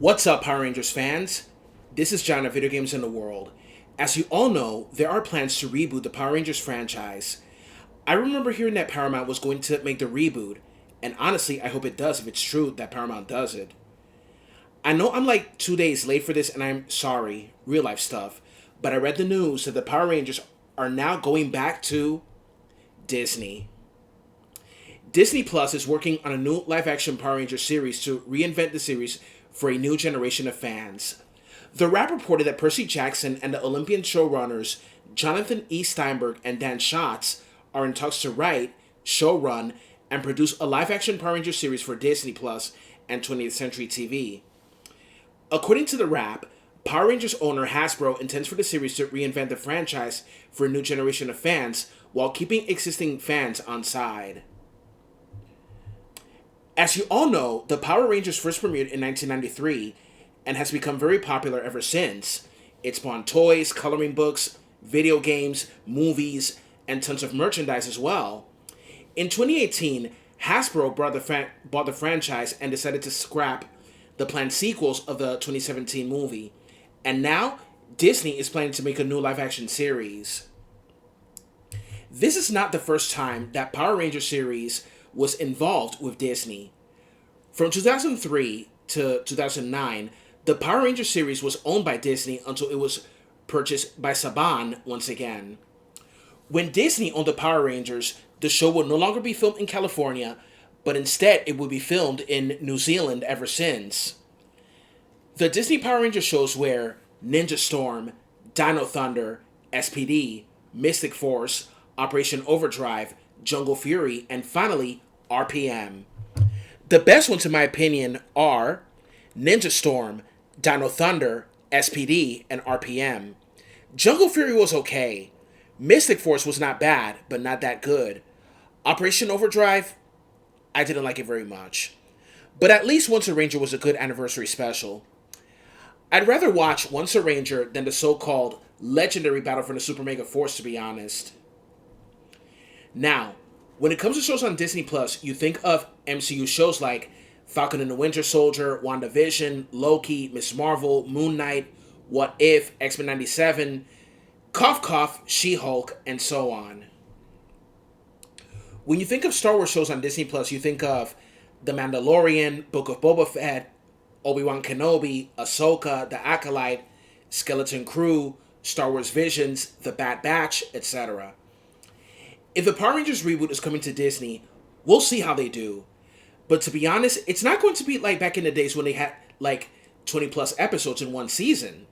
What's up, Power Rangers fans? This is John of Video Games in the World. As you all know, there are plans to reboot the Power Rangers franchise. I remember hearing that Paramount was going to make the reboot, and honestly, I hope it does if it's true that Paramount does it. I know I'm like 2 days late for this, and I'm sorry, real life stuff, but I read the news that the Power Rangers are now going back to Disney. Disney Plus is working on a new live-action Power Rangers series to reinvent the series for a new generation of fans. The Wrap reported that Percy Jackson and the Olympian showrunners Jonathan E. Steinberg and Dan Schatz are in talks to write, showrun, and produce a live-action Power Rangers series for Disney Plus and 20th Century TV. According to The Wrap, Power Rangers owner Hasbro intends for the series to reinvent the franchise for a new generation of fans while keeping existing fans on side. As you all know, the Power Rangers first premiered in 1993 and has become very popular ever since. It spawned toys, coloring books, video games, movies, and tons of merchandise as well. In 2018, Hasbro bought the franchise and decided to scrap the planned sequels of the 2017 movie. And now, Disney is planning to make a new live-action series. This is not the first time that Power Rangers series was involved with Disney. From 2003 to 2009, the Power Rangers series was owned by Disney until it was purchased by Saban once again. When Disney owned the Power Rangers, the show would no longer be filmed in California, but instead it would be filmed in New Zealand ever since. The Disney Power Rangers shows were Ninja Storm, Dino Thunder, SPD, Mystic Force, Operation Overdrive, Jungle Fury, and finally, RPM. The best ones in my opinion are Ninja Storm, Dino Thunder, SPD, and RPM. Jungle Fury was okay. Mystic Force was not bad, but not that good. Operation Overdrive, I didn't like it very much. But at least Once a Ranger was a good anniversary special. I'd rather watch Once a Ranger than the so-called legendary Battle for the Super Mega Force, to be honest. Now, when it comes to shows on Disney Plus, you think of MCU shows like Falcon and the Winter Soldier, WandaVision, Loki, Ms. Marvel, Moon Knight, What If, X-Men 97, cough cough, She-Hulk, and so on. When you think of Star Wars shows on Disney Plus, you think of The Mandalorian, Book of Boba Fett, Obi-Wan Kenobi, Ahsoka, The Acolyte, Skeleton Crew, Star Wars Visions, The Bad Batch, etc. If the Power Rangers reboot is coming to Disney, we'll see how they do. But to be honest, it's not going to be like back in the days when they had like 20 plus episodes in one season.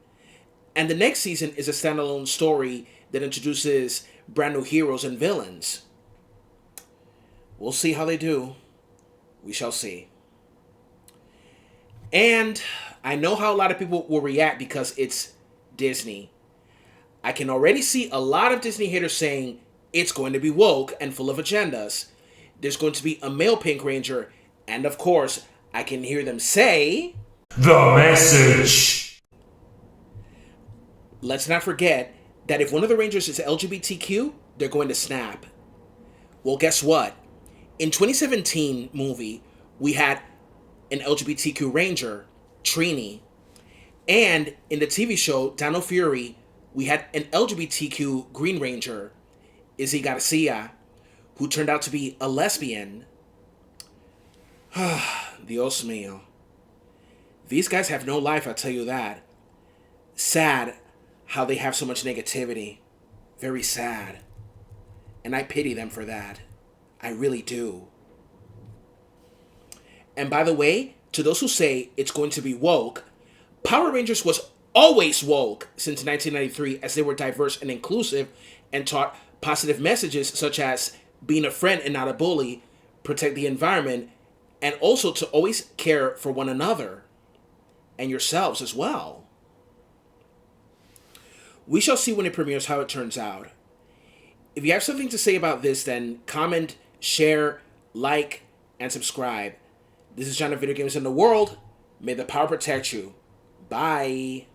And the next season is a standalone story that introduces brand new heroes and villains. We'll see how they do. We shall see. And I know how a lot of people will react because it's Disney. I can already see a lot of Disney haters saying it's going to be woke and full of agendas. There's going to be a male Pink Ranger, and of course, I can hear them say, "The message." Let's not forget that if one of the Rangers is LGBTQ, they're going to snap. Well, guess what? In 2017 movie, we had an LGBTQ Ranger, Trini. And in the TV show, Dino Fury, we had an LGBTQ Green Ranger, Izzy Garcia, who turned out to be a lesbian. Dios mío. These guys have no life, I'll tell you that. Sad how they have so much negativity. Very sad. And I pity them for that. I really do. And by the way, to those who say it's going to be woke, Power Rangers was always woke since 1993 as they were diverse and inclusive and taught positive messages such as being a friend and not a bully, protect the environment, and also to always care for one another and yourselves as well. We shall see when it premieres how it turns out. If you have something to say about this, then comment, share, like, and subscribe. This is John of Video Games in the World. May the power protect you. Bye.